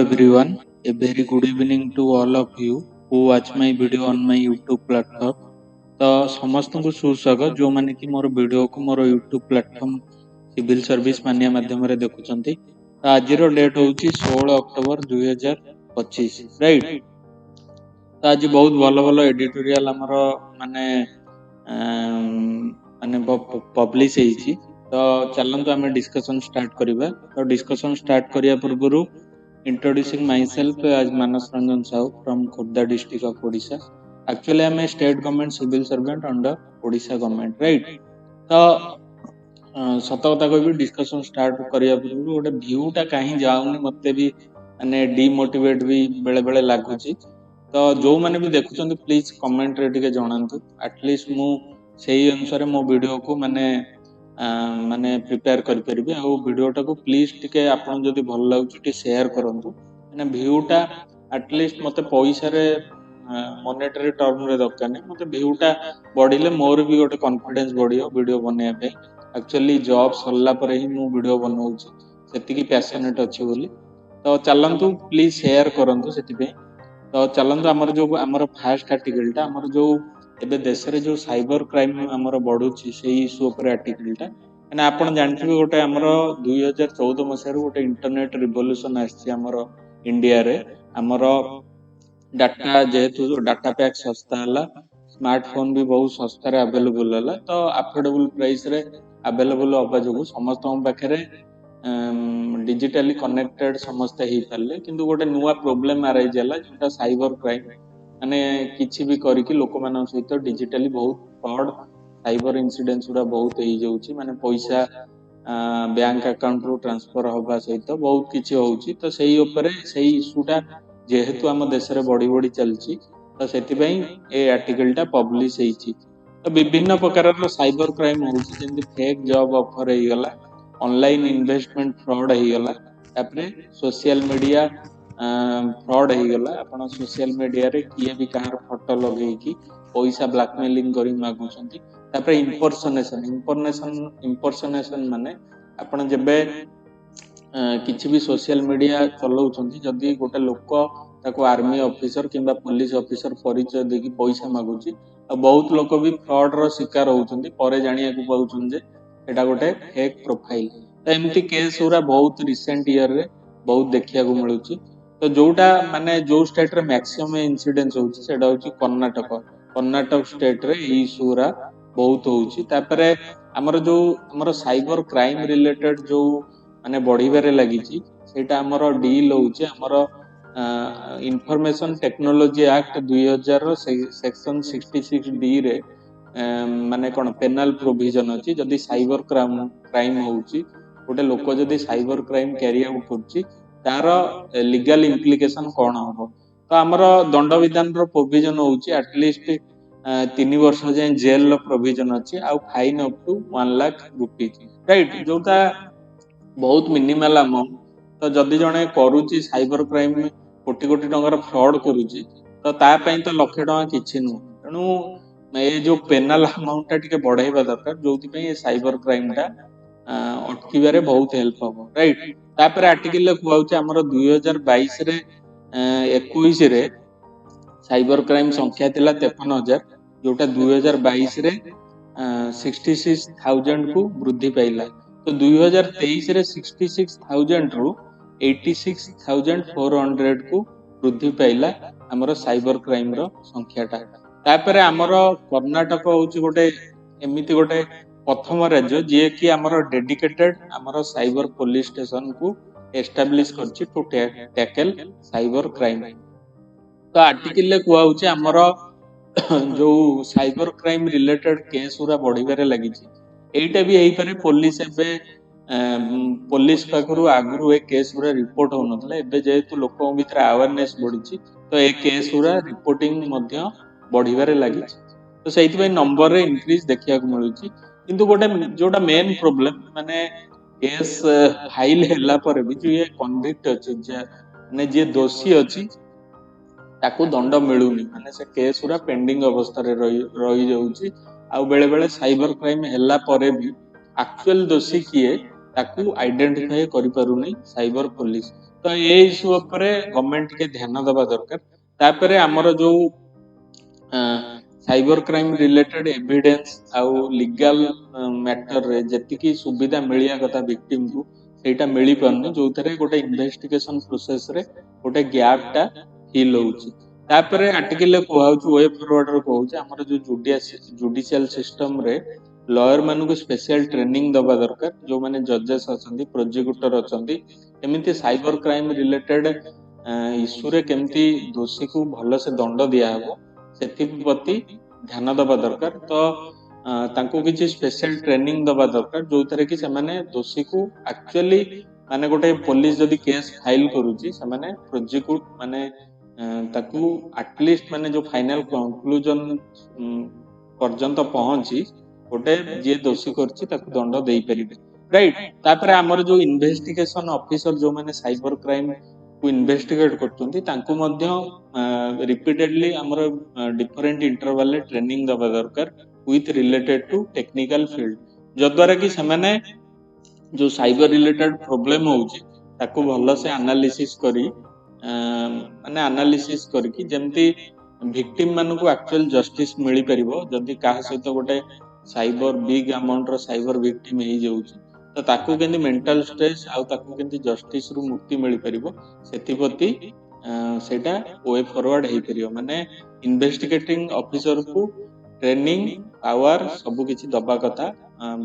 everyone, a very good evening to all of you who watch my video on my YouTube platform. तो ସମସ୍ତଙ୍କୁ ସୁସ୍ୱାଗତ ଯୋଉମାନେ କି ମୋର ଭିଡ଼ିଓକୁ ମୋର ୟୁଟ୍ୟୁବ ପ୍ଲାଟଫର୍ମ ସିଭିଲ ସର୍ଭିସ ମାନିଆ ମାଧ୍ୟମରେ ଦେଖୁଛନ୍ତି। ତ ଆଜିର ଡେଟ୍ ହେଉଛି 16 ଅକ୍ଟୋବର 2025 ରାଇଟ୍। ତ ଆଜି ବହୁତ ଭଲ ଭଲ ଏଡିଟୋରିଆଲ ଆମର ମାନେ ମାନେ ପବ୍ଲିଶ ହେଇଛି। ତ ଚାଲନ୍ତୁ ଆମେ ଡିସ୍କସନ ଷ୍ଟାର୍ଟ କରିବା। ତ ଡିସ୍କସନ ଷ୍ଟାର୍ଟ କରିବା ପୂର୍ବରୁ introducing myself as Manas Ranjan Sahu from Khurda district of Odisha. Actually I am a state government civil servant under Odisha government, right? तो सत कथा कहबी डिस्कशन स्टार्ट करिया पूर्व गोटे व्यूटा कहीं जाऊनी मते भी माने डिमोटिवेट भी बेले बेले लागुची। तो जो माने भी देखुचंदी प्लीज कमेंट रे टिके जणांतु एटलीस्ट मु सेही अनुसार मो वीडियो को माने माने प्रिपेयर करि परिबे आ वीडियोटा को प्लीज टिके आपन जदी भल लागुची टिके शेयर करंतु माने व्यूटा एटलीस्ट मते पैसा रे मॉनेटरी टर्म रे दरकार नै मते व्यूटा बढ़िले मोर भी गोटे कॉन्फिडेंस बढ़ियो वीडियो बनेया पे। एक्चुअली जॉब सरला पर ही मु वीडियो बनाउची सेति की पैशनेट अछि बोली। तो चलंतु प्लीज शेयर करंतु सेति पे। तो चलंतु हमर फर्स्ट आर्टिकलटा हमर जो एबे देश रे जो साइबर क्राइम हमर बढ़ुची सेही इशू ऊपर आर्टिकलटा माने आपण जानथिबे गोटे हमर 2014 मसिया रो गोटे इंटरनेट रिवोल्यूशन आछि हमर इंडिया रे। हमर डाटा जेहेतु डाटा पैक सस्ता हला स्मार्टफोन भी बहुत सस्ता रे अवेलेबल हला तो अफोर्डेबल प्राइस रे अवेलेबल होबा जो समस्त पाखरे डिजिटली कनेक्टेड समस्त ही पाले किंतु गोटे नुवा प्रॉब्लम आराइज हला जोटा साइबर क्राइम माने किछि भी करी कि लोक मानन सहित डिजिटली बहुत फ्रॉड साइबर इंसिडेंट्स उरा बहुत ही जाउची माने पैसा बैंक अकाउंट रो ट्रांसफर होबा सहित बहुत किछि होउची। तो सेही ऊपर सेही इशूटा जेहेतु आम देश रे बड़ी बड़ी चलची तो सेति पई ए आर्टिकलटा पब्लिश हेची। तो विभिन्न प्रकार रो साइबर क्राइम होउची जेंति फेक जॉब ऑफर हे गला ऑनलाइन इन्वेस्टमेंट फ्रॉड हे गला तापरे सोशल मीडिया फ्रॉड हे गला आपण सोशल मीडिया रे किए भी कहार फोटो लगे कि पैसा ब्लैकमेलिंग करी मागुछंती तापरे इंपर्सनेशन माने आपण जेबे किछि भी सोशल मीडिया चलाउछंती जदी गोटे लोक ताको आर्मी ऑफिसर किंबा पुलिस ऑफिसर परिचय देकी पैसा मागुची आ बहुत लोक भी फ्रॉड रो शिकार होउछंती परे जानिया को पाउछन जे एटा गोटे फेक प्रोफाइल। तो एमती केस उरा बहुत रिसेंट ईयर रे बहुत देखिया को मिलुची। तो जोटा माने जो स्टेट रे मैक्सिमम इंसिडेंस होउची सेटा होउची कर्नाटक स्टेट रे ई इशूरा बहुत होउची। तापरे हमर साइबर क्राइम रिलेटेड जो माने बढ़िबारे लागिची सेटा हमर डील होउची हमर इंफॉर्मेशन टेक्नोलॉजी एक्ट 2000 रो सेक्शन 66 डी रे माने कोन पेनल प्रोविजन अछि जदी साइबर क्राइम होउची गोटे लोक जदी साइबर क्राइम कैरी आउट करची तार लीगल इम्प्लिकेशन कोन होबो। तो हमर दंड विधान रो प्रोविजन होउची एटलीस्ट 3 वर्ष जे जेल रो प्रोविजन अछि आ fine up to 1 lakh rupees right जोटा बहुत मिनिमल अमाउंट। तो जदी जणे करूची साइबर क्राइम कोटी कोटी टंकार फ्रॉड करूची तो ता पई तो लाख टका किछि नु तणु ए जो पेनल अमाउंट टा टिके बढ़ाइबा दरकार जोथि पई ए साइबर क्राइम टा अटकीबारे बहुत हेल्प हो राइट। तापर आर्टिकल ले कुआउची हमर 2022 रे 21 रे साइबर क्राइम संख्या थिला 53000 जोटा 2022 रे 66000 को वृद्धि पाइला। तो 2023 रे 66000 रु 86400 को वृद्धि पाइला हमर साइबर क्राइम रो संख्याटा। तापर हमर कर्नाटक होउची गोटे एमिति गोटे प्रथम राज्य जे कि हमर डेडिकेटेड हमर साइबर पुलिस स्टेशन को एस्टैब्लिश करछि टू टैकल साइबर क्राइम। तो आर्टिकल ले कुआउची हमर जो साइबर क्राइम रिलेटेड केस उरा बढ़िबारे लागिची एटा भी एही पारे पुलिस एबे पुलिस पाखरु आगरु ए केस उरा रिपोर्ट हो नथला एबे जेहेतु लोकन भितर अवेयरनेस बढ़िची तो ए केस उरा रिपोर्टिंग मध्य बढ़िबारे लागिची। तो सेहिति पई नंबर रे इंक्रीज देखिया को मिलुची किंतु गोटे जोटा मेन प्रॉब्लम माने केस फाइल हैला पर भी जो ये कन्विक्ट अछि माने जे दोषी अछि ताकू दंड मिलुनी माने से केस उरा पेंडिंग अवस्था रे रही जाउची आ बेले बेले साइबर क्राइम हैला परे भी एक्चुअल दोषी किए ताकू आइडेंटिफाई करि पारुनी साइबर पुलिस। तो ये इश्यू उपरे गवर्नमेंट के ध्यान देवा दरकार तापरे हमर जो साइबर क्राइम रिलेटेड एविडेंस आउ लीगल मैटर रे जति सुविधा मिलिया कथा विक्टिम को सेटा मिली पारनी जो थरे गोटे इन्वेस्टिगेशन प्रोसेस रे गोटे गैप टा फिल होउची तापरे आर्टिकल कहउची वे फॉरवर्ड रे कहउची हमर जो जुडिशियल सिस्टम रे लॉयर मानु को स्पेशल ट्रेनिंग दबा दरकार जो माने जजेस अछंती प्रोसिक्यूटर अछंती एमिति साइबर क्राइम रिलेटेड इश्यू रे केमती दोषी को भलो से दंड दिया हबो सेप्रति ध्यान दबा दरकार तो तांको किसी स्पेशल ट्रेनिंग दबा दरकार जो थरे कि से माने दोषी को एक्चुअली माने गोटे पुलिस जदी केस फाइल करूची से माने प्रोसिक्यूट माने ताकू एटलीस्ट माने जो फाइनल कंक्लूजन पर्यंत पहुंची गोटे जे दोषी करची ताकू दंड देई परिबे राइट तापरे हमर जो इन्वेस्टिगेशन ऑफिसर जो माने साइबर क्राइम को इन्वेस्टिगेट करचंती तांको मध्य रिपीटेडली हमर डिफरेंट इंटरवल रे ट्रेनिंग दबा दरकार with related to technical field जद्वारा कि समाने जो साइबर रिलेटेड प्रॉब्लम होउची ताकू भलो से एनालिसिस करी माने एनालिसिस करकी जेमती विक्टिम मानू को एक्चुअल जस्टिस मिली परिबो जदी काहा सहित गोटे साइबर बिग अमाउंट रो साइबर विक्टिम हे जाउची तो ताकू केंदी मेंटल स्ट्रेस आउ ताकू केंदी जस्टिस रु मुक्ति मिली परिबो सेतिपति सेटा वे फॉरवर्ड हे परियो माने इन्वेस्टिगेटिंग ऑफिसर को ट्रेनिंग पावर सब किछि दबा कथा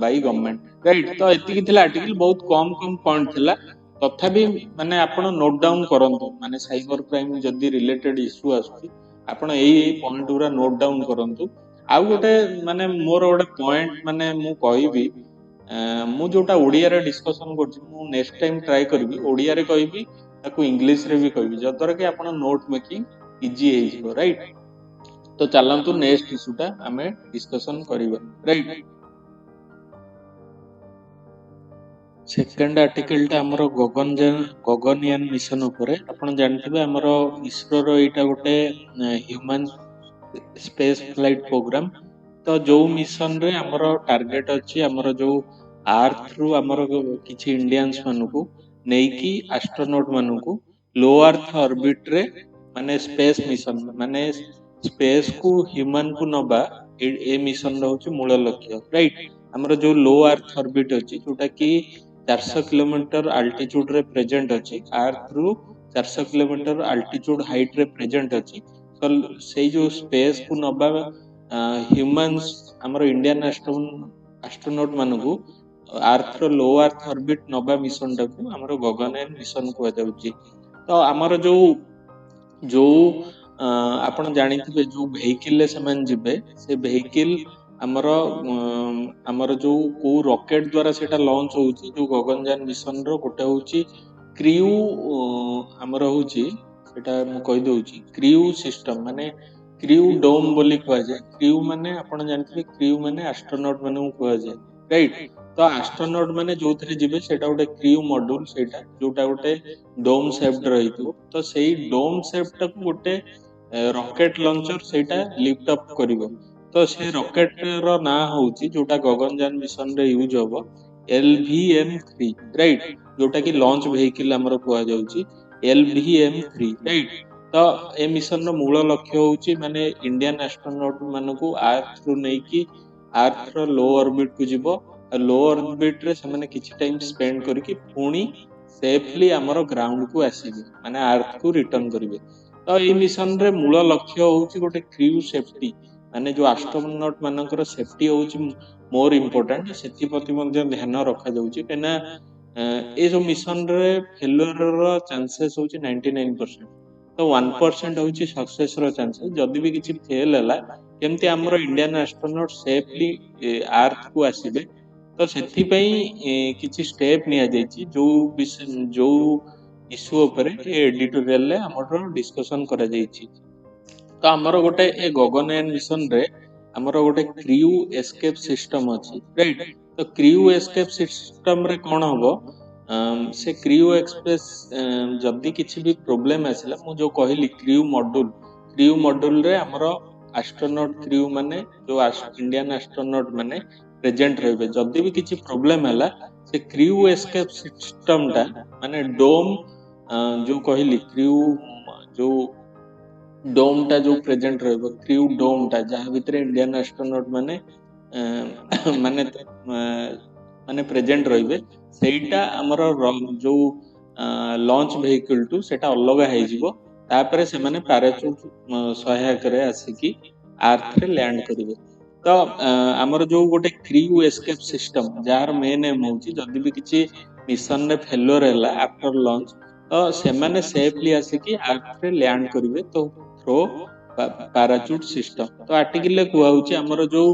बाय गवर्नमेंट राइट तो एतिकी थिला आर्टिकल बहुत कम कम पॉइंट थिला तथापि माने आपण नोट डाउन करंतु माने साइबर क्राइम जदी रिलेटेड इश्यू आसुची आपण एई पॉइंट उरा नोट डाउन करंतु आउ गोटे माने मोर गोटे पॉइंट माने मु कहिबी मु जोटा ओडिया रे डिस्कशन करछि मु नेक्स्ट टाइम ट्राई करबी ओडिया रे कहिबी ताकू इंग्लिश रे भी कहिबी जदर कि आपण नोट मेकिंग इजी हे जिवो राइट तो चलंतु नेक्स्ट इश्यूटा हमें डिस्कशन करिबा राइट सेकंड आर्टिकल टा हमरो गगनयान मिशन उपरे आपण जानथिबे हमरो इसरो रो एटा गोटे ह्यूमन स्पेस फ्लाइट प्रोग्राम तो जो मिशन रे हमरो टारगेट अछि हमरो जो अर्थ रु हमरो किछि इंडियंस मानको नेकी एस्ट्रोनॉट मानको लो अर्थ ऑर्बिट रे माने स्पेस मिशन माने स्पेस को ह्यूमन को नबा ए मिशन रहउछि मूल लक्ष्य राइट हमरो जो लो अर्थ ऑर्बिट अछि जोटा कि 400 किलोमीटर अल्टीट्यूड रे प्रेजेंट अछि अर्थ रु 400 किलोमीटर अल्टीट्यूड हाइट रे प्रेजेंट अछि तो से जो स्पेस को नबा ह्यूमंस हमरो इंडियन एस्ट्रोनॉट मानको अर्थ रो लो अर्थ ऑर्बिट नबा मिशन टाको हमरो गगनयान मिशन को जाउछि तो हमरो जो आपण जानिथिबे जो वेहिकल ले समान जिबे से वेहिकल हमर जो को रॉकेट द्वारा सेटा लॉन्च होउची जो गगनयान मिशन रो गोटे होउची क्रू हमर होउची सेटा मु कहि दोउची क्रू सिस्टम माने क्रू डोम बोली कहै जाय क्रू माने आपण जानथिबे क्रू माने एस्ट्रोनॉट माने कहै जाय राइट तो एस्ट्रोनॉट माने जो थरे जिबे सेटा गोटे क्रू मॉड्यूल सेटा जोटा गोटे डोम शेप्ड रहितो तो सेही डोम शेप्ड को गोटे रॉकेट लॉन्चर सेटा लिफ्ट अप करिवो तो से रॉकेट रो ना होउची जोटा गगनयान मिशन रे यूज होबो LVM-3 राइट जोटा कि लॉन्च वेहिकल हमरो कहै जाउची LVM-3 राइट तो ए मिशन रो मूल लक्ष्य होउची माने इंडियन एस्ट्रोनॉट मानको अर्थ रु नै कि अर्थ रो लो ऑर्बिट को जिवो लो ऑर्बिट रे से माने किछि टाइम स्पेंड करके पुणी सेफली हमरो ग्राउंड को आसीबे माने अर्थ को रिटर्न करिवे तो ए मिशन रे मूल लक्ष्य होउची गोटे क्रू सेफ्टी माने जो एस्ट्रोनॉट मानकर सेफ्टी होउची मोर इंपोर्टेंट सेति प्रति मध्ये ध्यान रखा जाउची केना ए जो मिशन रे फेलियर रो चांसेस होउची 99% तो 1% होउची सक्सेस रो चांसेस जदी भी किछि फेल हला केमती हमरो इंडियन एस्ट्रोनॉट सेफली अर्थ को आसीबे तो सेति पई किछि स्टेप निया जायछि जो इश्यू उपरे एडिटोरियल ले हमरो डिस्कशन करा जायछि तो हमरो गोटे ए गगनयान मिशन रे हमरो गोटे क्रू एस्केप सिस्टम अछि राइट तो क्रू एस्केप सिस्टम रे कोन हबो से क्रू एक्सप्रेस जदी किछि भी प्रॉब्लम आसिला मु जो कहली क्रू मॉड्यूल रे हमरो एस्ट्रोनॉट क्रू माने जो इंडियन एस्ट्रोनॉट माने प्रेजेंट रहबे जदी भी किछि प्रॉब्लम हला से क्रू एस्केप सिस्टम टा माने डोम जो कहली क्रू जो डोम टा जो प्रेजेंट रहिबो क्रू डोम टा जहा भितरे इंडियन एस्ट्रोनॉट माने माने माने प्रेजेंट रहिबे सेटा हमर जो लॉन्च व्हीकल टू सेटा अलग है जिवो तापरे से माने पैराचूट सहायक रे आसिकी अर्थ रे लैंड करिवे तो हमर जो गोटे crew escape system jar main M होची जदी भी किछि मिशन रे फेलियर हैला आफ्टर लॉन्च तो से माने सेफली आसिकी अर्थ रे लैंड करिवे तो थ्रो पैराचूट सिस्टम तो आर्टिकल कुआ होची हमर जो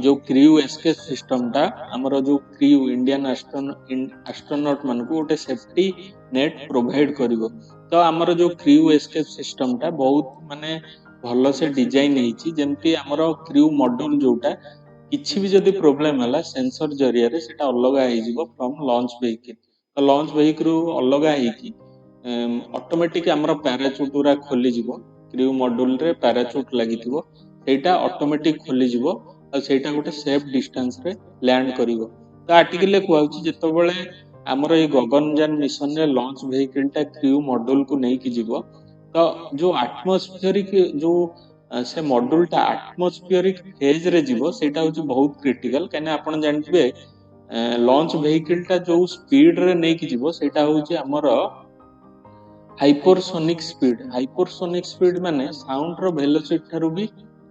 जो क्रू एस्केप सिस्टम टा हमर जो क्रू इंडियन एस्ट्रोनॉट मान को गोटे सेफ्टी नेट प्रोवाइड करिवो तो हमर जो क्रू एस्केप सिस्टम टा बहुत माने भलो से डिजाइन हेची जेमती हमर क्रू मॉड्यूल जोटा किछि भी जदी प्रॉब्लम हला सेंसर जरिया रे सेटा अलगा हे जिवो फ्रॉम लॉन्च व्हीकल तो लॉन्च व्हीकल अलगा हे की ऑटोमेटिक हमर पैराचूट उरा खोली जिवो क्रू मॉड्यूल रे पैराचूट लागिथिवो सेटा ऑटोमेटिक खोली जिवो आ सेटा गोटे सेफ डिस्टेंस रे लैंड करिवो तो आर्टिकल कुआउची जेतो बेले हमर ए गगनयान मिशन रे लॉन्च व्हीकल टा क्रू मॉड्यूल को नै की जिवो तो जो एटमॉस्फेरिक जो से मॉड्यूल टा एटमॉस्फेरिक फेज रे जिवो सेटा होची बहुत क्रिटिकल कने आपण जानथिबे लॉन्च व्हीकल टा जो स्पीड रे नै की जिवो सेटा होची हमर हाइपरसोनिक स्पीड माने साउंड रो वेलोसिटी थारु भी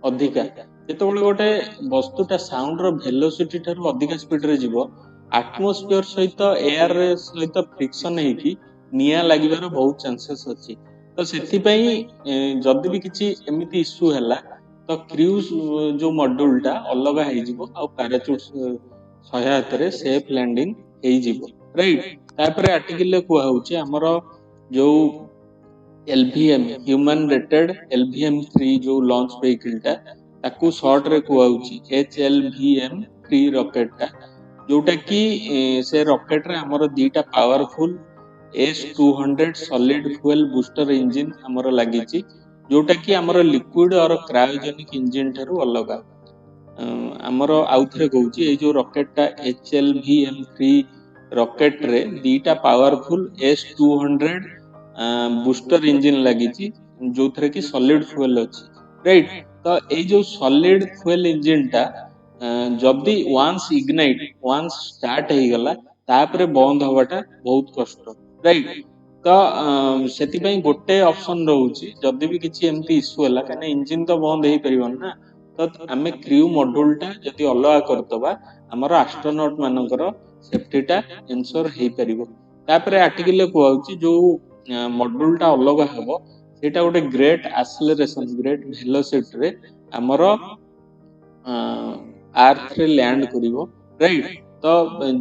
अधिका जेतेबेले गोटे वस्तुटा साउंड रो वेलोसिटी थारु अधिका स्पीड रे जिवो एटमॉस्फेयर सहित एयर रे सहित फ्रिक्शन हेकी निया लागिबार बहुत चांसेस अछि तो सेति पई जदी भी किछि एमिति इश्यू हैला तो क्रूज जो मॉड्यूल टा अलगा हे जिवो आ पैराचूट सहायता रे सेफ लैंडिंग हे जिवो राइट तापर आर्टिकल को होउची हमर जो एलवीएम ह्यूमन रेटेड LVM-3 जो लॉन्च व्हीकल टा ताकू शॉर्ट रे कुआउची HLVM-3 रॉकेट टा जोटा कि से रॉकेट रे हमर दीटा powerful S200 solid fuel booster engine हमर लागिची जोटा कि हमर लिक्विड और क्रायोजेनिक इंजन थारु अलगा हमर आउथरे कहूची ए जो रॉकेट टा HLVM-3 रॉकेट रे दीटा पावरफुल S200 बूस्टर इंजन लागिची जो थरे की सॉलिड फ्यूल अछि राइट तो ए जो सॉलिड फ्यूल इंजन टा जदी वांस इग्नाइट वांस स्टार्ट हे गला तापरे बंद होबाटा बहुत कष्ट राइट तो सेति पई गोटे ऑप्शन रहउची जदी भी किछि एमती इश्यू हला कने इंजन तो बंद हे परिबन ना तो हमें क्रू मॉड्यूल टा जदी अलगा करतबा हमर एस्ट्रोनॉट मानकर सेफ्टी टा इंश्योर हे परिबो तापरे आर्टिकल कोआउची जो मॉड्यूल टा अलग हबो सेटा गोटे ग्रेट एक्सेलरेशन ग्रेट वेलोसिटी रे हमर अर्थ रे लैंड करिवो राइट तो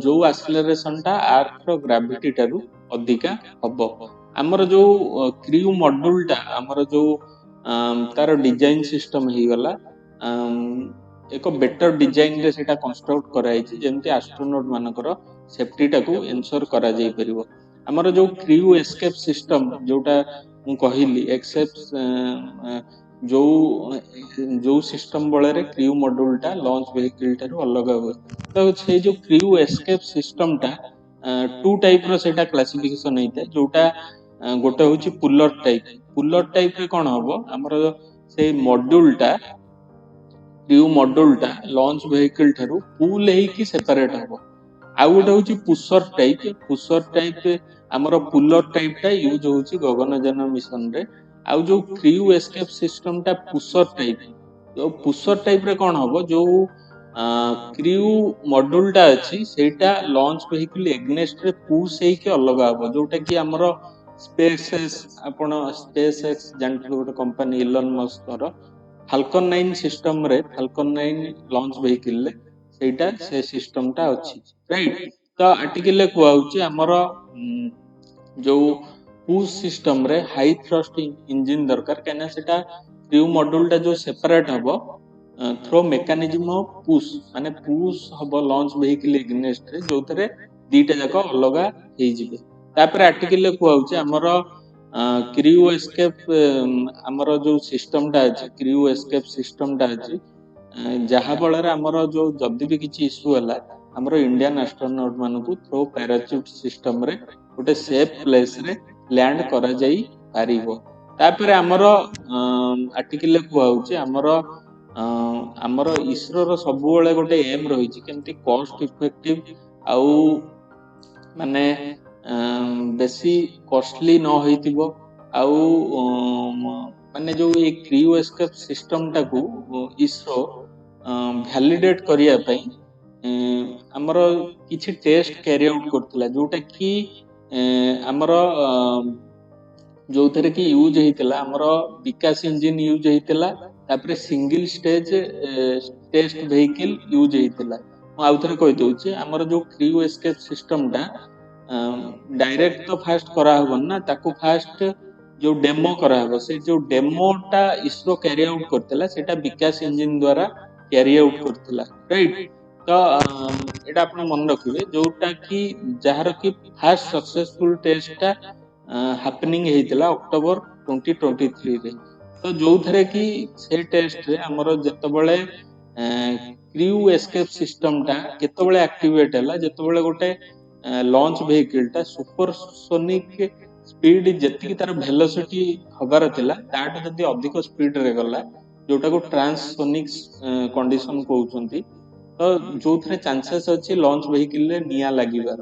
जो एक्सेलरेशन टा अर्थ रो ग्रेविटी टारु अधिका हबो हमर जो क्रू मॉड्यूल टा हमर जो तार डिजाइन सिस्टम हे गला एक बेटर डिजाइन रे सेटा कंस्ट्रक्ट कराई छि जेमति एस्ट्रोनॉट मानकर सेफ्टी टाकू इंश्योर करा जाई परिवो हमर जो क्रू एस्केप सिस्टम जोटा मु कहिली एक्सेप्ट जो जो सिस्टम बळे रे क्रू मॉड्यूल टा लॉन्च व्हीकल टारु अलग हो तो से जो क्रू एस्केप सिस्टम टा टू टाइप रो सेटा क्लासिफिकेशन हेते जोटा गोटे होची पुलर टाइप रे कोन हबो हमर से मॉड्यूल टा क्रू मॉड्यूल टा लॉन्च व्हीकल थारु पूल हे की सेपरेट हबो आ गोटे होची पुशर टाइप हमर पुलर टाइप टा यूज होची गगनयान मिशन रे आ जो क्रू एस्केप सिस्टम टा पुशर टाइप रे कोन हबो जो क्रू मॉड्यूल टा अछि सेटा लॉन्च व्हीकल एग्नेस्ट रे पुश हे के अलगा हबो जोटा कि हमर स्पेस एक्स जानथि गोटे कंपनी इलन मस्क रो फाल्कन 9 सिस्टम रे फाल्कन 9 लॉन्च व्हीकल ले सेटा से सिस्टम टा अछि राइट तो आर्टिकल कुआउची हमर जो पुश सिस्टम रे हाई थ्रस्ट इंजन दरकार कना सेटा क्रू मॉड्यूल टा जो सेपरेट हबो थ्रो मेकानिज्म ऑफ पुश माने पुश हबो लॉन्च व्हीकल एग्नेस्ट रे जोतरे दीटा जाको अलगा हे जिवे तापर आर्टिकल कुआउची हमर क्रू एस्केप हमर जो सिस्टम टा अछि क्रू एस्केप सिस्टम टा अछि जहा बଳରେ हमर जो जदी भी किछि इश्यू हला हमर इंडियन एस्ट्रोनॉट मानकु थ्रो पैराचूट सिस्टम रे गोटे सेफ प्लेस रे लैंड करा जाई पारिबो। तापर हमर आर्टिकल कुआउची हमर इसरो रो सब बेले गोटे एम रही केमती कॉस्ट इफेक्टिव आउ माने बेसी कॉस्टली न होइतिबो आउ माने जो ये क्रियो एस्केप सिस्टम टाकू इसरो भैलिडेट करिया पई हमर किछि टेस्ट कैरी आउट करथिला जोटा कि हमर जो थरे कि यूज हेतिला हमर विकास इंजन यूज हेतिला तापर single stage test vehicle use हेतिला। मु आउ थरे कहि दउची हमर जो क्रियो एस्केप सिस्टम टा डायरेक्ट तो फास्ट करा हबन ना ताकू फास्ट जो डेमो करा हबो से जो डेमो टा इसरो कैरी आउट करथिला सेटा विकास इंजन द्वारा कैरी आउट करथिला राइट। तो एटा आपण मन रखिबे जोटा कि जहार कि फास्ट सक्सेसफुल टेस्ट टा हैपनिंग हेतिला अक्टोबर 2023 रे। तो जो थरे कि से टेस्ट रे हमर जतबेले क्रियो एस्केप सिस्टम टा केतबेले एक्टिवेट हला जतबेले गोटे लॉन्च व्हीकल टा सुपरसोनिक स्पीड जति तार वेलोसिटी हबार थिला ताट जदि अधिक स्पीड रे गला जोटा को ट्रांससोनिक कंडीशन कहउछंती। तो जो थरे चांसेस अछि लॉन्च व्हीकल रे निया लागिबार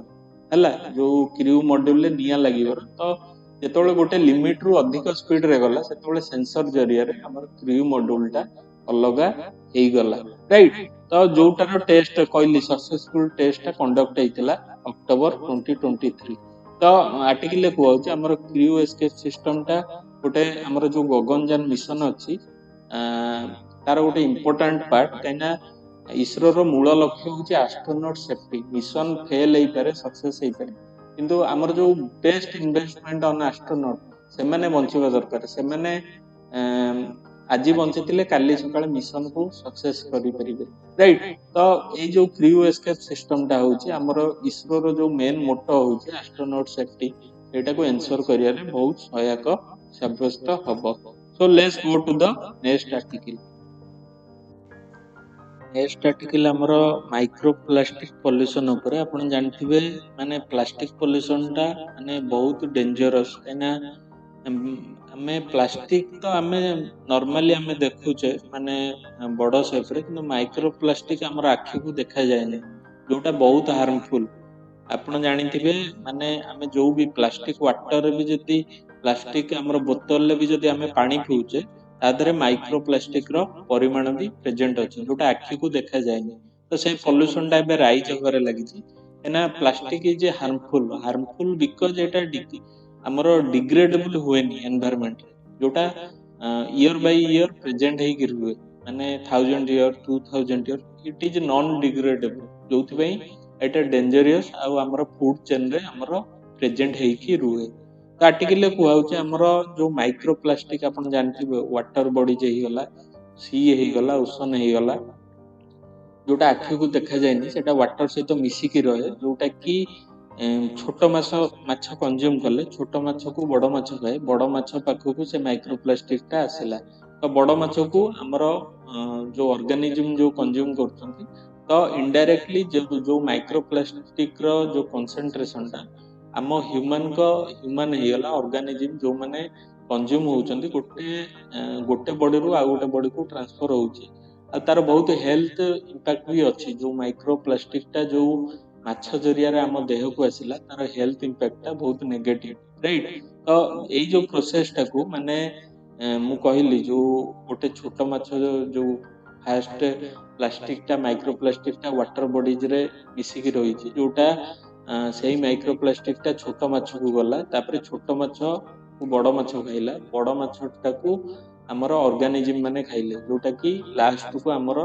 हला जो क्रियो मॉड्यूल रे निया लागिबार। तो जेतबेले गोटे लिमिट रु अधिक स्पीड रे गला सेतबेले सेंसर जरिया रे हमर क्रियो मॉड्यूल टा अलगा हेई गला राइट। तो जोटार टेस्ट कहली सक्सेसफुल टेस्ट कंडक्ट हेतिला अक्टोबर 2023। तो आर्टिकल कहउची हमर क्रियो एस्केप सिस्टम टा गोटे हमर जो गगनयान मिशन अछि तार गोटे इंपोर्टेंट पार्ट कहिना इसरो रो मूल लक्ष्य होची एस्ट्रोनॉट सेफ्टी मिशन फेल हेई पारे सक्सेस हेई पारे किंतु हमर जो बेस्ट इन्वेस्टमेंट ऑन एस्ट्रोनॉट से माने बंचिबा दरकार से माने आज बंचितिले काली सकाळे मिशन को सक्सेस करि परिबे राइट। तो ए जो क्रियो एस्केप सिस्टम टा होची हमर इसरो रो जो मेन मोटो होची एस्ट्रोनॉट सेफ्टी एटा को एंश्योर करिया रे बहुत सहायक साब्यस्त हबो। So let's go to the next article. Next article हमर माइक्रो प्लास्टिक पॉल्यूशन ऊपर आपण जानथिबे माने प्लास्टिक पॉल्यूशन टा माने बहुत डेंजरस एना हमें प्लास्टिक तो हमें नॉर्मली हमें देखुचे माने बड़ शेप रे किंतु माइक्रो प्लास्टिक हमर आखि को देखा जायनी जोटा बहुत हार्मफुल। आपण जानिथिबे माने हमें जो भी प्लास्टिक वाटर भी जति प्लास्टिक हमर बोतल ले भी जति हमें पानी पिउचे तादरे माइक्रो प्लास्टिक रो परिमाण भी प्रेजेंट अछि जोटा आखि को देखा जायनी। तो से पॉल्यूशन टा बे राइज होबारे लागिछि एना प्लास्टिक इज हार्मफुल बिकॉज़ एटा हमर डिग्रेडेबल हुएनी एनवायरनमेंट जोटा ईयर बाय ईयर प्रेजेंट हेई गिर हुए माने 1000 year 2000 year it is non degradable जोथि पई एटा डेंजरस आ हमर फूड चेन रे हमर प्रेजेंट हेई कि रुए। तो आर्टिकल कुआउचे हमर जो माइक्रो प्लास्टिक आपण जानथिबे वाटर बॉडी जे गला सी हेई गला ओशन हेई गला जोटा आखि को देखा जायनी सेटा वाटर सहित मिसी कि रहे जोटा कि छोट माछ कंज्यूम कले छोट माछ को बड़ माछ खाए बड़ माछ पाखु से माइक्रो प्लास्टिक टा आसिला। तो बड़ माछ को हमर जो ऑर्गेनिज्म जो कंज्यूम करछंती तो इनडायरेक्टली जो माइक्रो प्लास्टिक रो जो कंसंट्रेशन टा हम ह्यूमन हेगला ऑर्गेनिज्म जो माने कंज्यूम होउछंती गोटे बॉडी रु आ गोटे बॉडी को ट्रांसफर होउची आ तार बहुत हेल्थ इंपैक्ट भी अछि जो माइक्रो प्लास्टिक टा जो माछ जरिया रे हम देह को आसिला तार हेल्थ इंपैक्ट टा बहुत नेगेटिव राइट। तो एई जो प्रोसेस टा को माने मु कहली जो गोटे छोट माछ जो फास्ट प्लास्टिक टा माइक्रो प्लास्टिक टा वाटर बॉडीज रे मिसी कि रहिछि जोटा सेही माइक्रो प्लास्टिक टा छोट माछ को गला तापर छोट माछ को बड़ माछ खाइला बड़ माछ टा को हमर ऑर्गेनिज्म माने खाइले जोटा कि लास्ट को हमर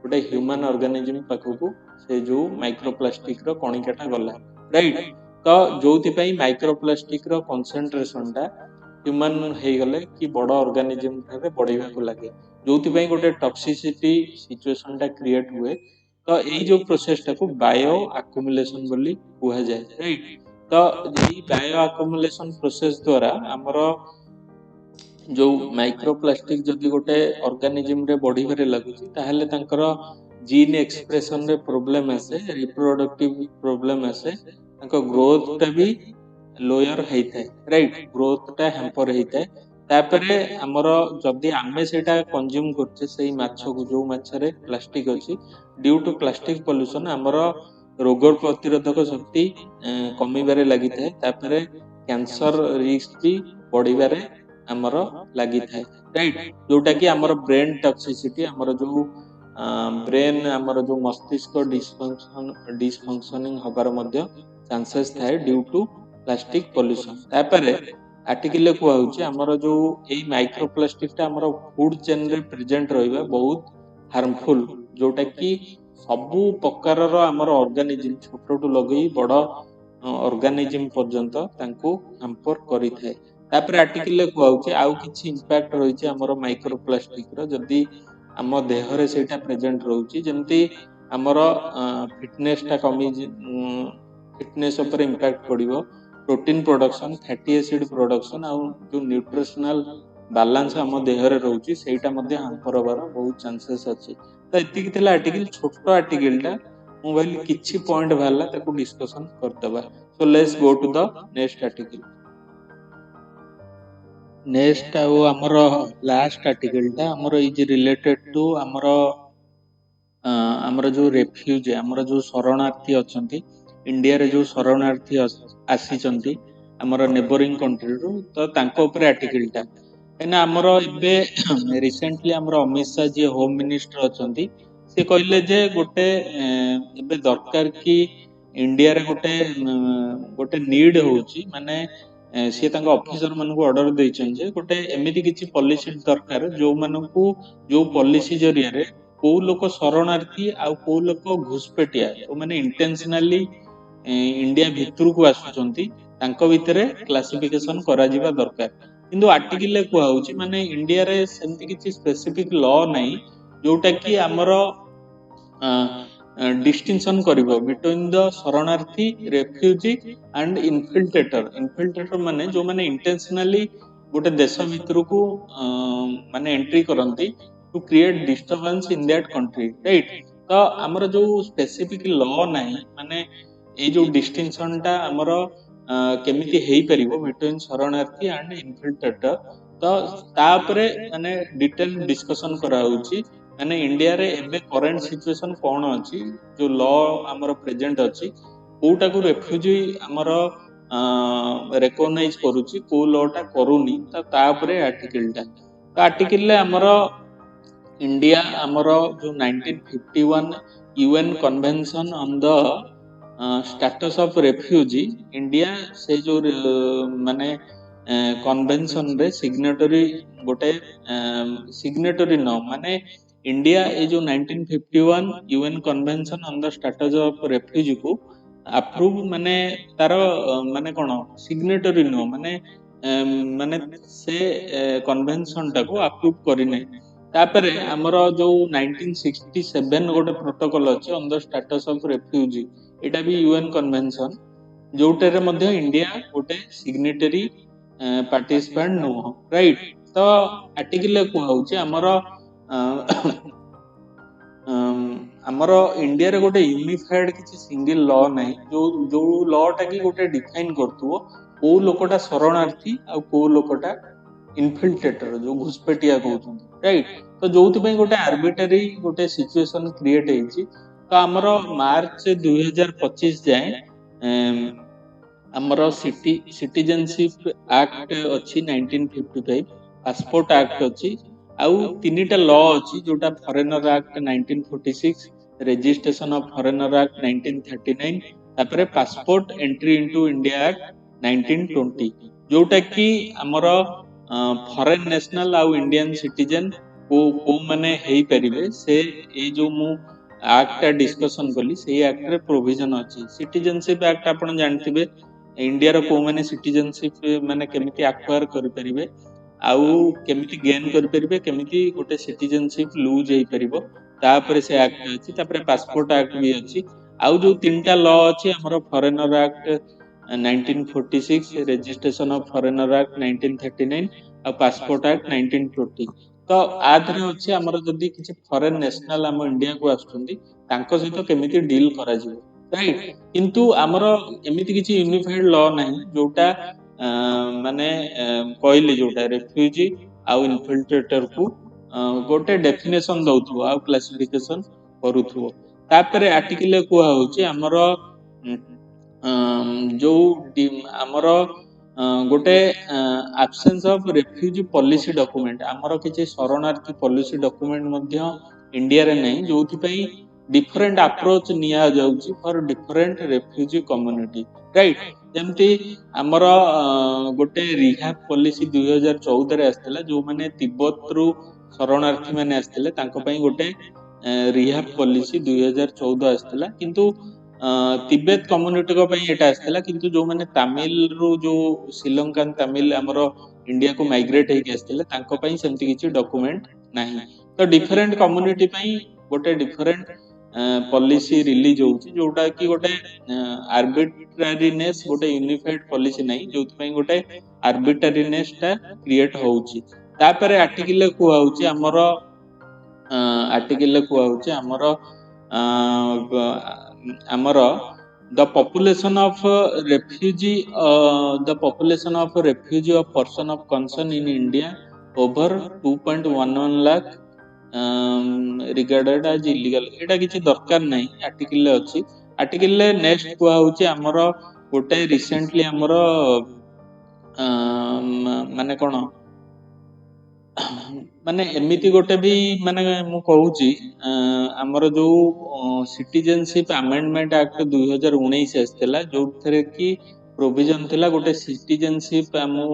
गोटे ह्यूमन ऑर्गेनिज्म पाखु से जो माइक्रो प्लास्टिक रो कणिकाटा गला राइट। तो जोथि पई माइक्रो प्लास्टिक रो कंसंट्रेशन टा ह्यूमन हेई गले कि बड़ ऑर्गेनिज्म रे बढ़िबा को लागे जोथि पई गोटे टॉक्सिसिटी सिचुएशन टा क्रिएट हुए। तो एई जो प्रोसेस टा को बायो अक्युमुलेशन बोली कुहा जाय राइट। तो एई बायो अक्युमुलेशन प्रोसेस द्वारा हमर जो माइक्रो प्लास्टिक जदि गोटे ऑर्गेनिज्म रे बढ़िबारे लागुची ताहले तांकर जीन एक्सप्रेशन रे प्रॉब्लम आसे रिप्रोडक्टिव प्रॉब्लम आसे तांको ग्रोथ टा भी लोयर ହେଇଥାଏ राइट ग्रोथटा हैम्पर ହେଇଥାଏ तापरे हमर जदि आमे सेटा कंज्यूम करछे सेही माछ को जो माछरे प्लास्टिक अछि ड्यू टू प्लास्टिक पोल्यूशन हमर रोग प्रतिरोधक शक्ति कमिबारे लागि थाए तापरे कैंसर रिस्क भी बढ़िबारे हमर लागि थाए राइट जोटा कि हमर ब्रेन टॉक्सिसिटी हमर जो ब्रेन हमर जो मस्तिष्क डिसफंक्शनिंग हबार मध्य चांसेस थाए ड्यू टू प्लास्टिक पोल्यूशन तापरे आर्टिकल को होउची हमर जो एई माइक्रोप्लास्टिक ता हमर फूड चेन रे प्रेजेंट रहइबा बहुत हार्मफुल जोटा कि सबु प्रकार रो हमर ऑर्गेनिज्म छोटटू लगई बड़ ऑर्गेनिज्म पर्यंत तांको हैम्पर करि थाए तापर आर्टिकल को होउची आउ किछि इंपैक्ट रहिछि हमर माइक्रोप्लास्टिक रो जदी हम देह रे सेटा प्रेजेंट रहउची जेंति हमर फिटनेस ता कमी फिटनेस ऊपर इंपैक्ट पड़िबो protein production fatty acid production आ जो न्यूट्रिशनल बैलेंस हम देह रे रहउची सेटा मध्ये हैम्पर होबार बहुत चांसेस अछि तो एतिक थिला आर्टिकल छोटो आर्टिकल टा मु भाई किछि पॉइंट भाला ताको डिस्कशन करतबा so let's go to the next article next आउ हमर लास्ट आर्टिकल टा हमर इज रिलेटेड टू हमर जो रेफ्यूजी हमर जो शरणार्थी अछंती इंडिया रे जो शरणार्थी आसीचंती हमर नेबरिंग कंट्री रो तो तांको ऊपर आर्टिकल टा एना हमर इबे रिसेंटली हमर अमित शाह जी होम मिनिस्टर अछंती से कहले जे गोटे एबे दरकार कि इंडिया रे गोटे नीड होउची माने सी तांको ऑफिसर मानकु ऑर्डर दैछन जे गोटे एमिति किछि पॉलिसी दरकार जो मानकु जो पॉलिसी जरिया रे को लोक शरणार्थी आ को लोक घुसपेटिया जो माने इंटेंशनली इंडिया भितर को आसुचंती तांको भितरे क्लासिफिकेशन करा जिबा दरकार किंतु आर्टिकल को होउची माने इंडिया रे सेमति किछि स्पेसिफिक लॉ नै जोटा कि हमरो डिस्टिंक्शन करिवो बिटवीन द शरणार्थी रेफ्यूजी एंड इनफिल्ट्रेटर माने जो माने इंटेंशनली गोटे देश भितर को माने एंट्री करंती to create disturbance in that country right तो हमर जो स्पेसिफिक लॉ नै माने ए जो डिस्टिंक्शन टा हमर केमिति हेई परिबो बिटवीन शरणार्थी एंड इनफिल्ट्रेटर तो तापरे माने डिटेल डिस्कशन करा होउची माने इंडिया रे एबे करंट सिचुएशन कोन अछि जो लॉ हमर प्रेजेंट अछि कोटा को रेफ्यूजी हमर रिकॉग्नाइज करूची को लॉ टा करूनी तापरे आर्टिकल रे हमर इंडिया हमर जो 1951 UN convention on the status of refugee India से जो माने कन्वेंशन रे सिग्नेटरी गोटे सिग्नेटरी न माने इंडिया ए जो 1951 UN convention on the status of refugee को अप्रूव माने तार माने कोन सिग्नेटरी न माने माने से कन्वेंशन टा को अप्रूव करिने तापरे हमर जो 1967 गोटे प्रोटोकॉल अछि on the status of refugee एटा भी यूएन कन्वेंशन जोटेरे मध्य इंडिया गोटे सिग्नेटरी पार्टिसिपेंट नो राइट तो आर्टिकल को होउची हमर इंडिया रे गोटे यूनिफाइड किछि सिंगल लॉ नै जो लॉ टा की गोटे डिफाइन करथुओ को लोकटा शरणार्थी आ को लोकटा इनफिल्ट्रेटर जो घुसपेटिया कहउछन राइट तो जोथि पई गोटे आर्बिट्ररी गोटे सिचुएशन क्रिएट हेछि तो हमर मार्च 2025 जाए हमर सिटीजनशिप एक्ट अछि 1955 पासपोर्ट एक्ट अछि आउ तीनटा लॉ अछि जोटा foreigner act 1946 registration of foreigner act 1939 तापरे passport entry into India act 1920 जोटा कि हमर फॉरेन नेशनल आउ इंडियन सिटीजन को माने हेई परिबे से ए जो मु एक्ट डिस्कशन कली से एक्ट रे प्रोविजन अछि सिटीजनशिप एक्ट आपण जानथिबे इंडिया रो को माने सिटीजनशिप माने केमिति एक्वायर करि परिबे आउ केमिति गेन करि परिबे केमिति गोटे सिटीजनशिप लूज हेई परिबो तापरे से एक्ट अछि तापरे पासपोर्ट एक्ट भी अछि आउ जो तीनटा लॉ अछि हमर foreigner act 1946 registration of foreigner act 1939 आ पासपोर्ट एक्ट 1920 तो आधरे अछि हमर जदी किछि फॉरेन नेशनल हम इंडिया को आछुंदी तांको सहित केमिति डील करा जिवो राइट। किंतु आमर एमिति किछि यूनिफाइड लॉ नाही जोटा माने कहली जोटा रेफ्यूजी आउ इनफिल्ट्रेटर को गोटे डेफिनेशन दउथु आउ क्लासिफिकेशन करूथु। तापरे आर्टिकल कुआ होची आमर जो आमर गोटे absence of refugee policy document आमर किछि शरणार्थी पॉलिसी डॉक्यूमेंट मध्य इंडिया रे नहीं जोथि पई डिफरेंट अप्रोच निया जाउची for different refugee community right. जेमती आमर गोटे रिहाब पॉलिसी 2014 रे आस्थिला जो माने तिब्बत रु शरणार्थी माने आस्थिले तांको पई गोटे रिहाब पॉलिसी 2014 आस्थिला किंतु तिब्बत कम्युनिटी को पई एटा आस्थिला किंतु जो माने तमिल रु जो श्रीलंकन तमिल आमर इंडिया को माइग्रेट हेकि आस्थिले तांको पई सेमति किछि डॉक्यूमेंट नाही। तो डिफरेंट कम्युनिटी पई गोटे डिफरेंट पॉलिसी रिलीज होउची जोटा कि गोटे आर्बिट्रारीनेस गोटे यूनिफाइड पॉलिसी नाही जोथि पई गोटे आर्बिट्रारीनेस ता क्रिएट होउची। तापरे आर्टिकल को होउची हमर आर्टिकल को होउची हमर the population of population of refugee of person of concern in India over 2.11 lakh regarded as illegal एटा किछि दरकार नाही आर्टिकल अछि। आर्टिकल नेक्स्ट को होउची हमर गोटे रिसेंटली हमर माने कोन माने एमिति गोटे भी माने मु कहूची हमर जो सिटीजनशिप अमेंडमेंट एक्ट 2019 आस्थिला जो थरे कि प्रोविजन थिला गोटे सिटीजनशिप हमु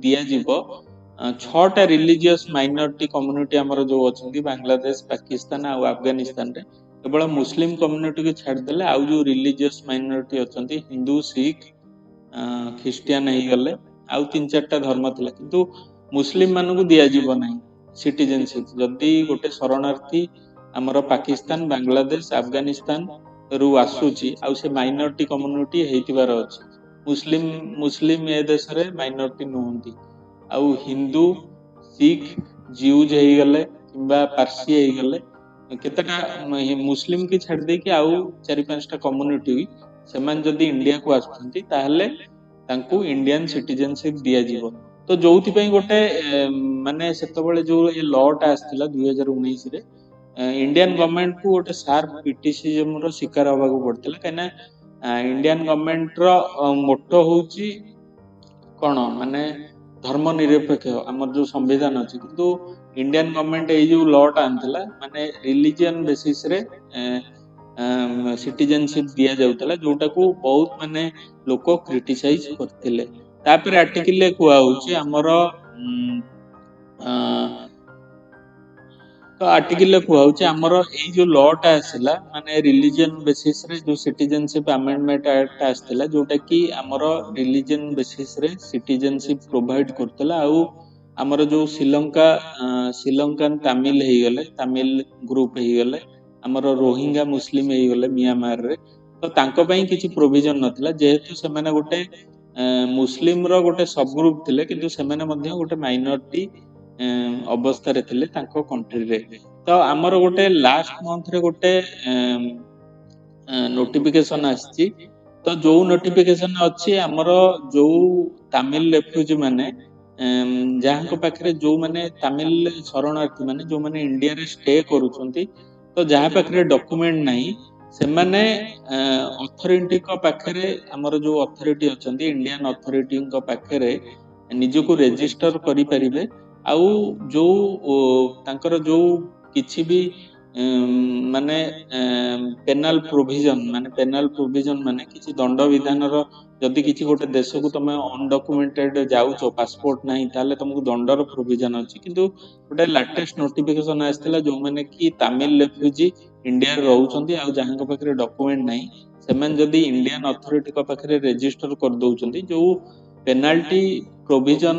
दिया जीवो छटा रिलीजियस माइनॉरिटी कम्युनिटी हमर जो अछंती बांग्लादेश पाकिस्तान आ अफगानिस्तान रे केवल मुस्लिम कम्युनिटी के छाड़ देले आउ जो रिलीजियस माइनॉरिटी अछंती हिंदू सिख ख्रिस्टियन हे गले आउ तीन चारटा धर्म थिला किंतु मुस्लिम मानू को दिया जीव नाही सिटीजनशिप जदी गोटे शरणार्थी हमर पाकिस्तान बांग्लादेश अफगानिस्तान रु आसुची आउ से माइनॉरिटी कम्युनिटी हेतिबार अछि मुस्लिम ए देश रे माइनॉरिटी नहुंती आउ हिंदू सिख ज्यूज हे गले किबा पारसी हे गले केतटा मुस्लिम की छाड़ दे कि आउ चारि पांचटा कम्युनिटी सेमान जदी इंडिया को आसुचंती ताहले तांकू इंडियन सिटीजनशिप दिया जीवो। तो जोथि पई गोटे माने सेतबेले जो ए लॉटा आस्थिला 2019 रे इंडियन गवर्नमेंट को गोटे शार्प क्रिटिसिज्म रो शिकार होबा को पड़तिला काना इंडियन गवर्नमेंट रो मोटो होउची कोन माने धर्म निरपेक्ष हमर जो संविधान अछि किंतु इंडियन गवर्नमेंट ए जो लॉटा आनथिला माने रिलीजियन बेसिस रे सिटीजनशिप दिया जाउतला जोटा को बहुत माने लोको क्रिटिसाइज करथिले। तापर आर्टिकल को होउची हमर तो आर्टिकल को होउची हमर ए जो लॉटा आसिला माने रिलीजियन बेसिस रे जो सिटीजनशिप अमेंडमेंट एक्ट आस्थिला जोटा कि हमर रिलीजियन बेसिस रे सिटीजनशिप प्रोवाइड करतला आउ हमर जो श्रीलंकन तमिल हे गले तमिल ग्रुप हे गले हमर रोहिंग्या मुस्लिम हे गले म्यांमार रे तो तांको पई किछि प्रोविजन नथिला जेहेतु से माने गोटे मुस्लिम रो गोटे सब ग्रुप थिले किंतु से माने मध्य गोटे माइनॉरिटी अवस्था रे थिले तांको कंट्री रे। तो हमर गोटे लास्ट मंथ रे गोटे नोटिफिकेशन आछि तो जो नोटिफिकेशन अछि हमर जो तमिल रेफ्यूजी माने जहां को पाखरे जो माने तमिल शरणार्थी माने जो माने इंडिया रे स्टे करूछंती तो जहां पाखरे डॉक्यूमेंट नाही से माने अथॉरिटी को पाखरे हमर जो अथॉरिटी अछंती इंडियन अथॉरिटी को पाखरे निजो को रजिस्टर करि परिबे आउ जो तांकर जो किछि भी माने पेनल प्रोविजन माने किछि दंड विधान रो जदि किछि गोटे देश को तमे अनडॉक्यूमेंटेड जाउछो पासपोर्ट नाही ताले तुमको दंडर प्रोविजन अछि किंतु गोटे लेटेस्ट नोटिफिकेशन आस्थिला जो माने कि तमिल रेफ्यूजी इंडिया रे रहउछंती आ जहां को पाखरे डॉक्यूमेंट नाही सेमन जदि इंडियन अथॉरिटी को पाखरे रजिस्टर कर दउछंती जो पेनाल्टी प्रोविजन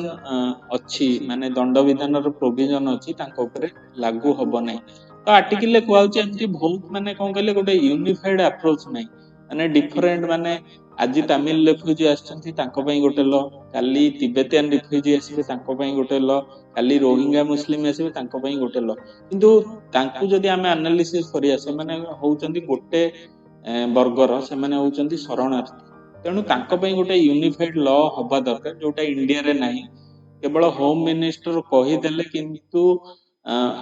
अछि माने दंड विधान रो प्रोविजन अछि तांको ऊपर लागू होबो नाही। तो आर्टिकल को आउची एमती बहुत माने कोन कहले गोटे यूनिफाइड अप्रोच नाही माने डिफरेंट माने आज तमिल रेफ्यूजी आछंती तांको पई गोटे लॉ काली तिब्बतियन रेफ्यूजी आसीबे तांको पई गोटे लॉ काली रोहिंग्या मुस्लिम आसीबे तांको पई गोटे लॉ किंतु तांकू जदि हमें एनालिसिस करिया से माने होउचंती गोटे ବର୍ଗର ସେମାନେ ହଉଛନ୍ତି ଶରଣାର୍ଥୀ। ତେଣୁ ତାଙ୍କ ପାଇଁ ଗୋଟେ ୟୁନିଫାଇଡ୍ ଲ ହବା ଦରକାର, ଯୋଉଟା ଇଣ୍ଡିଆରେ ନାହିଁ। କେବଳ ହୋମ ମିନିଷ୍ଟର କହିଦେଲେ କିନ୍ତୁ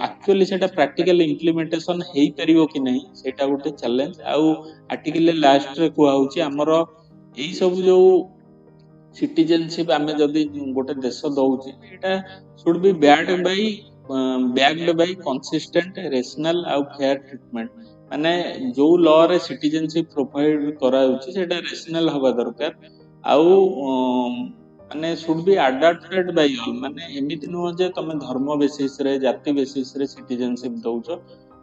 ଆକ୍ଚୁଆଲି ସେଟା ପ୍ରାକ୍ଟିକାଲ ଇମ୍ପ୍ଲିମେଣ୍ଟେସନ ହେଇପାରିବ କି ନାହିଁ ସେଇଟା ଗୋଟେ ଚ୍ୟାଲେଞ୍ଜ। ଆଉ ଆର୍ଟିକଲ ଲାଷ୍ଟରେ କୁହାହଉଛି ଆମର ଏଇ ସବୁ ଯୋଉ ସିଟିଜେନସିପ ଆମେ ଯଦି ଗୋଟେ ଦେଶ ଦଉଛି, ଏଇଟା ସୁଡ୍ ବି ବ୍ୟାକ୍ଡ ବାଇ କନସିଷ୍ଟେଣ୍ଟ ରେସନାଲ ଆଉ ଫେୟାର ଟ୍ରିଟମେଣ୍ଟ। ମାନେ ଯୋଉ ଲ ରେ ସିଟିଜେନସିପ ପ୍ରୋଭାଇଡ କରାଯାଉଛି ସେଟା ରେସନାଲ ହବା ଦରକାର, ଆଉ ମାନେ ସୁଡ୍ ବି ଆଡାପ୍ଟେଡ ବାଇ ଅଲ୍। ମାନେ ଏମିତି ନୁହଁ ଯେ ତମେ ଧର୍ମ ବେସିସରେ, ଜାତି ବେସିସରେ ସିଟିଜେନସିପ ଦଉଛ,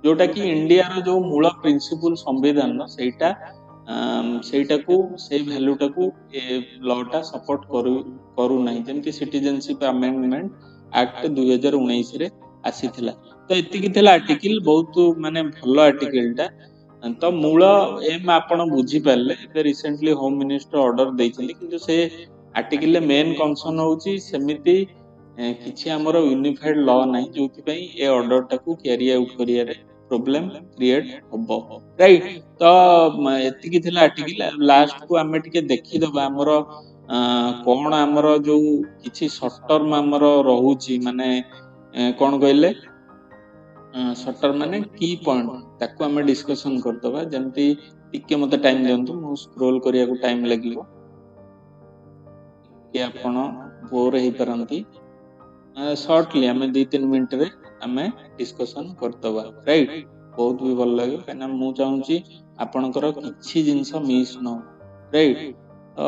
ଯୋଉଟା କି ଇଣ୍ଡିଆର ଯୋଉ ମୂଳ ପ୍ରିନ୍ସିପୁଲ ସମ୍ବିଧାନ ସେଇଟାକୁ ସେଇ ଭ୍ୟାଲୁଟାକୁ ଏ ଲଟା ସପୋର୍ଟ କରୁନାହିଁ, ଯେମିତି ସିଟିଜେନସିପ ଆମେଣ୍ଡମେଣ୍ଟ ଆକ୍ଟ 2019 ଆସିଥିଲା। ତ ଏତିକି ଥିଲା ଆର୍ଟିକିଲ, ବହୁତ ମାନେ ଭଲ ଆର୍ଟିକିଲଟା। ତ ମୂଳ ଏମ୍ ଆପଣ ବୁଝିପାରିଲେ। ଏବେ ରିସେଣ୍ଟଲି ହୋମ ମିନିଷ୍ଟର ଅର୍ଡର ଦେଇଛନ୍ତି, କିନ୍ତୁ ସେ ଆର୍ଟିକିଲରେ ମେନ୍ କନସର୍ନ ହଉଛି ସେମିତି କିଛି ଆମର ୟୁନିଫାଇଡ୍ ଲ ନାହିଁ, ଯୋଉଥିପାଇଁ ଏ ଅର୍ଡରଟାକୁ କ୍ୟାରି ଆଉଟ୍ କରିବାରେ ପ୍ରୋବ୍ଲେମ କ୍ରିଏଟ ହବ। ରାଇଟ। ତ ଏତିକି ଥିଲା ଆର୍ଟିକିଲ। ଲାଷ୍ଟକୁ ଆମେ ଟିକେ ଦେଖିଦବା ଆମର କଣ ଆମର ଯୋଉ କିଛି ସର୍ଟ ଟର୍ମ ଆମର ରହୁଛି, ମାନେ କଣ କହିଲେ ସର୍ଟ ଟର୍ମ ମାନେ କି ପଏଣ୍ଟ, ତାକୁ ଆମେ ଡିସ୍କସନ କରିଦବା। ଯେମିତି ଟିକେ ମତେ ଟାଇମ ଦିଅନ୍ତୁ, ମୁଁ ସ୍କ୍ରୋଲ କରିବାକୁ ଟାଇମ ଲାଗିବ, କି ଆପଣ ବୋର ହେଇପାରନ୍ତି। ସର୍ଟଲି ଆମେ 2-3 ମିନିଟରେ ଆମେ ଡିସ୍କସନ କରିଦବା। ରାଇଟ। ବହୁତ ବି ଭଲ ଲାଗିବ, କାହିଁକିନା ମୁଁ ଚାହୁଁଛି ଆପଣଙ୍କର କିଛି ଜିନିଷ ମିସ୍ ନ ହଉ। ରାଇଟ। ତ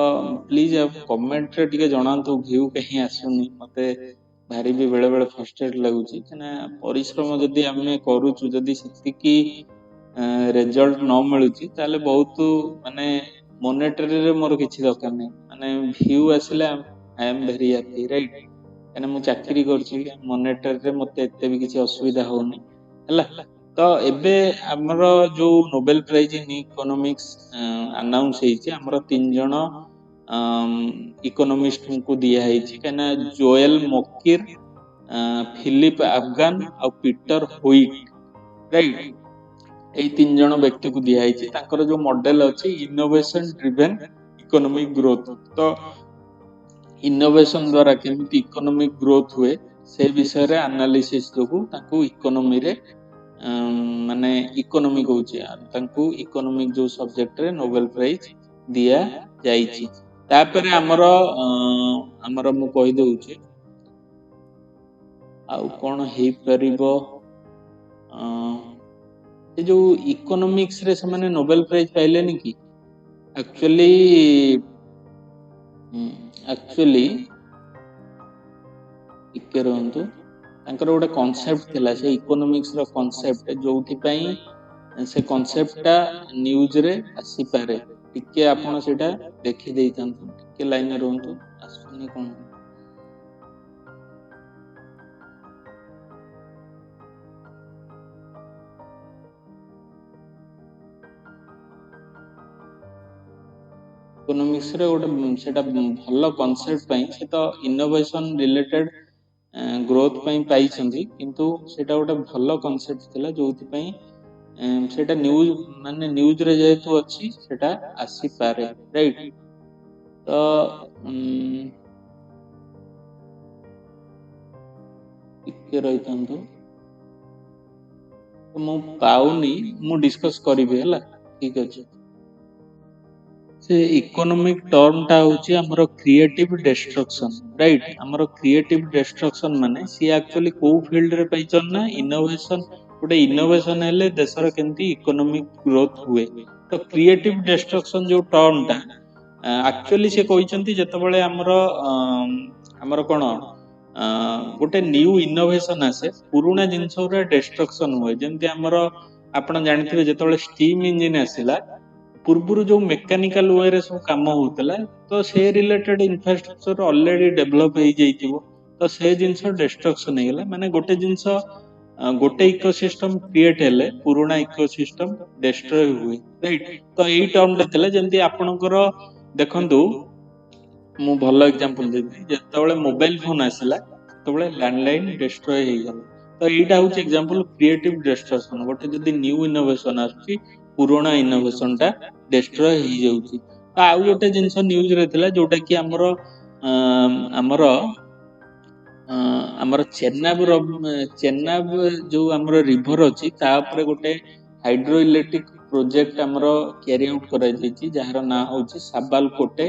ପ୍ଲିଜ କମେଣ୍ଟରେ ଟିକେ ଜଣାନ୍ତୁ ଭ୍ୟୁ କାହିଁ ଆସୁନି। ମତେ ଭାରି ବି ବେଳେ ବେଳେ ଫ୍ରଷ୍ଟ୍ରେଟ ଲାଗୁଛି, କାହିଁକିନା ପରିଶ୍ରମ ଯଦି ଆମେ କରୁଛୁ, ଯଦି ସେତିକି ରେଜଲ୍ଟ ନ ମିଳୁଛି, ତାହେଲେ ବହୁତ ମାନେ ମୋନେଟରୀରେ ମୋର କିଛି ଦରକାର ନାହିଁ, ମାନେ ଭ୍ୟୁ ଆସିଲେ I M very happy. Right. କାହିଁକିନା ମୁଁ ଚାକିରି କରୁଛି, ମୋନେଟରୀରେ ମତେ ଏତେ ବି କିଛି ଅସୁବିଧା ହଉନି। ହେଲା। ତ ଏବେ ଆମର ଯୋଉ Nobel prize in economics announce ହେଇଛି, ଆମର 3 ଜଣ ଇକୋନୋମିଷ୍ଟଙ୍କୁ ଦିଆହେଇଛି। କାହିଁକିନା ଜୋଏଲ ମୋକିର, ଫିଲିପ ଆଫଗାନ ଆଉ ପିଟର ହୁଇଟ। ରାଇଟ। ଏଇ 3 ଜଣ ବ୍ୟକ୍ତିକୁ ଦିଆହେଇଛି। ତାଙ୍କର ଯୋଉ ମଡେଲ ଅଛି ଇନୋଭେସନ ଡ୍ରିଭେନ ଇକୋନୋମିକ ଗ୍ରୋଥ। ତ ଇନୋଭେସନ ଦ୍ୱାରା କେମିତି ଇକୋନୋମିକ ଗ୍ରୋଥ ହୁଏ ସେ ବିଷୟରେ ଆନାଲିସିସ୍ ଯୋଗୁ ତାଙ୍କୁ ଇକୋନୋମିରେ ମାନେ ଇକୋନୋମି କହୁଛି, ତାଙ୍କୁ ଇକୋନୋମିକ ଯୋଉ ସବଜେକ୍ଟରେ ନୋବେଲ ପ୍ରାଇଜ ଦିଆଯାଇଛି। ତାପରେ ଆମର ମୁଁ କହିଦଉଛି ଆଉ କଣ ହେଇପାରିବ। ଏ ଯୋଉ ଇକୋନୋମିକ୍ସରେ ସେମାନେ ନୋବେଲ ପ୍ରାଇଜ ପାଇଲେନି କି, ଆକ୍ଚୁଆଲି ଟିକେ ରୁହନ୍ତୁ, ତାଙ୍କର ଗୋଟେ କନସେପ୍ଟ ଥିଲା, ସେ ଇକୋନୋମିକ୍ସର କନସେପ୍ଟ, ଯୋଉଥିପାଇଁ ସେ କନସେପ୍ଟଟା ନ୍ୟୁଜରେ ଆସିପାରେ। ଟିକେ ଆପଣ ସେଇଟା ଦେଖିଦେଇଥାନ୍ତୁ, ଟିକେ ଲାଇନରେ ରୁହନ୍ତୁ। ଆସୁନି କଣ? ଇକୋନୋମିକ୍ସରେ ଗୋଟେ ସେଟା ଭଲ କନସେପ୍ଟ ପାଇଁ, ସେ ତ ଇନୋଭେସନ ରିଲେଟେଡ ଗ୍ରୋଥ ପାଇଁ ପାଇଛନ୍ତି, କିନ୍ତୁ ସେଇଟା ଗୋଟେ ଭଲ କନସେପ୍ଟ ଥିଲା, ଯୋଉଥିପାଇଁ ସେଇଟା ନ୍ୟୁଜରେ ଯେହେତୁ ଅଛି ସେଟା ଆସିପାରେ। ରାଇଟ। ତ ଟିକେ ରହିଥାନ୍ତୁ, ମୁଁ ପାଉନି, ମୁଁ ଡିସ୍କସ କରିବି। ହେଲା। ଠିକ ଅଛି। ସେ ଇକୋନୋମିକ ଟର୍ମଟା ହଉଛି ଆମର କ୍ରିଏଟିଭ ଡେଷ୍ଟ୍ରକ୍ସନ। ରାଇଟ। ଆମର କ୍ରିଏଟିଭ ଡେଷ୍ଟ୍ରକ୍ସନ ମାନେ ସିଏ ଆକ୍ଚୁଆଲି କୋଉ ଫିଲ୍ଡରେ ପାଇଛନ୍ତି ନା ଇନୋଭେସନ। ଗୋଟେ ଇନୋଭେସନ ହେଲେ ଦେଶର କେମିତି ଇକୋନୋମିକ ଗ୍ରୋଥ ହୁଏ। ତ କ୍ରିଏଟିଭ ଡେଷ୍ଟ୍ରକ୍ସନ ଯୋଉ ଟର୍ମଟା ଆକ୍ଚୁଆଲି ସେ କହିଛନ୍ତି, ଯେତେବେଳେ ଆମର କଣ ଗୋଟେ ନ୍ୟୁ ଇନୋଭେସନ ଆସେ, ପୁରୁଣା ଜିନିଷ ଗୁରା ଡେଷ୍ଟ୍ରକ୍ସନ ହୁଏ। ଯେମିତି ଆମର ଆପଣ ଜାଣିଥିବେ, ଯେତେବେଳେ ଷ୍ଟିମ ଇଞ୍ଜିନ ଆସିଲା, ପୂର୍ବରୁ ଯୋଉ ମେକାନିକାଲ ୱେରେ ସବୁ କାମ ହଉଥିଲା, ତ ସେ ରିଲେଟେଡ ଇନଫ୍ରାଷ୍ଟ୍ରକ୍ଚର ଅଲରେଡି ଡେଭଲପ ହେଇଯାଇଥିବ, ତ ସେ ଜିନିଷ ଡେଷ୍ଟ୍ରକ୍ସନ ହେଇଗଲା। ମାନେ ଗୋଟେ ଜିନିଷ ଗୋଟେ ଇକୋସିଷ୍ଟମ କ୍ରିଏଟ ହେଲେ ପୁରୁଣା ଇକୋସିଷ୍ଟମ ଡେଷ୍ଟ୍ରୟ ହୁଏ। ରାଇଟ। ତ ଏଇ ଟର୍ମଟା ଥିଲା। ଯେମିତି ଆପଣଙ୍କର ଦେଖନ୍ତୁ, ମୁଁ ଭଲ ଏକ୍ସାମ୍ପଲ ଦେବି, ଯେତେବେଳେ ମୋବାଇଲ ଫୋନ ଆସିଲା ସେତେବେଳେ ଲ୍ୟାଣ୍ଡଲାଇନ ଡେଷ୍ଟ୍ରୟ ହେଇଗଲା। ତ ଏଇଟା ହଉଛି ଏକ୍ସାମ୍ପଲ କ୍ରିଏଟିଭ ଡେଷ୍ଟ୍ରକ୍ସନ। ଗୋଟେ ଯଦି ନ୍ୟୁ ଇନୋଭେସନ ଆସୁଛି, पुराणा इनोवेशन टा डिस्ट्रॉय हो जाउची। तो आउ गोटे जिनस न्यूज रे थिला जोटा कि हमर ଆମର ଚେନାବ ଯୋଉ ଆମର ରିଭର ଅଛି ତା ଉପରେ ଗୋଟେ ହାଇଡ୍ରୋ ଇଲେକ୍ଟ୍ରିକ ପ୍ରୋଜେକ୍ଟ ଆମର କ୍ୟାରି ଆଉଟ୍ କରାଯାଇଛି ଯାହାର ନାଁ ହଉଛି ସାବାଲକୋଟେ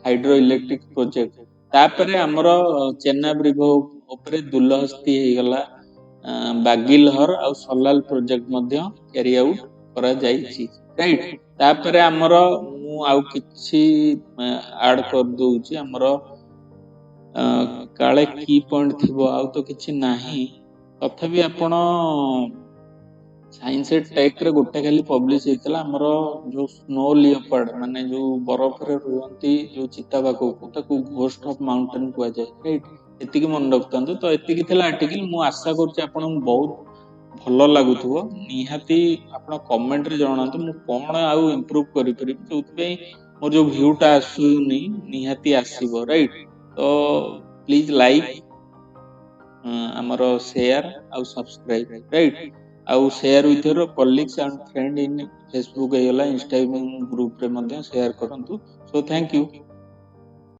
ହାଇଡ୍ରୋ ଇଲେକ୍ଟ୍ରିକ ପ୍ରୋଜେକ୍ଟ। ତାପରେ ଆମର ଚେନାବ ରିଭର ଉପରେ ଦୁଲହସ୍ତି ହେଇଗଲା, ବାଗିଲହର ଆଉ ସଲାଲ ପ୍ରୋଜେକ୍ଟ ମଧ୍ୟ କ୍ୟାରି ଆଉଟ୍ କରାଯାଇଛି, ରାଇଟ। ତାପରେ ଆମର ମୁଁ ଆଉ କିଛି ଆଡ କରିଦଉଛି ଆମର କାଳେ କି ପଏଣ୍ଟ ଥିବ, ଆଉ ତ କିଛି ନାହିଁ। ତଥାପି ଆପଣ ସାଇନ୍ସ ଟେକ୍ ରେ ଗୋଟେ ଖାଲି ପବ୍ଲିଶ ହେଇଥିଲା ଆମର ଯୋଉ ସ୍ନୋ ଲିଓପାର୍ଡ ମାନେ ଯୋଉ ବରଫରେ ରୁହନ୍ତି ଯୋଉ ଚିତାବାଘକୁ, ତାକୁ ଘୋଷ୍ଟ ଅଫ ମାଉଣ୍ଟେନ କୁହାଯାଏ, ରାଇଟ। ଏତିକି ମନେ ରଖିଥାନ୍ତୁ। ତ ଏତିକି ଥିଲା ଆର୍ଟିକଲ। ମୁଁ ଆଶା କରୁଛି ଆପଣଙ୍କୁ ବହୁତ ଭଲ ଲାଗୁଥିବ। ନିହାତି ଆପଣ କମେଣ୍ଟରେ ଜଣାନ୍ତୁ ମୁଁ କଣ ଆଉ ଇମ୍ପ୍ରୁଭ କରିପାରିବି, ଯୋଉଥିପାଇଁ ମୋର ଯୋଉ ଭ୍ୟୁଟା ଆସୁନି ନିହାତି ଆସିବ, ରାଇଟ। ତ ପ୍ଲିଜ ଲାଇକ୍, ଆମର ସେୟାର ଆଉ ସବସ୍କ୍ରାଇବ, ରାଇଟ। ଆଉ share with your colleagues and friend in Facebook ହେଇଗଲା, ଇନଷ୍ଟାଗ୍ରାମ ଗ୍ରୁପରେ ମଧ୍ୟ ସେୟାର କରନ୍ତୁ। So thank you.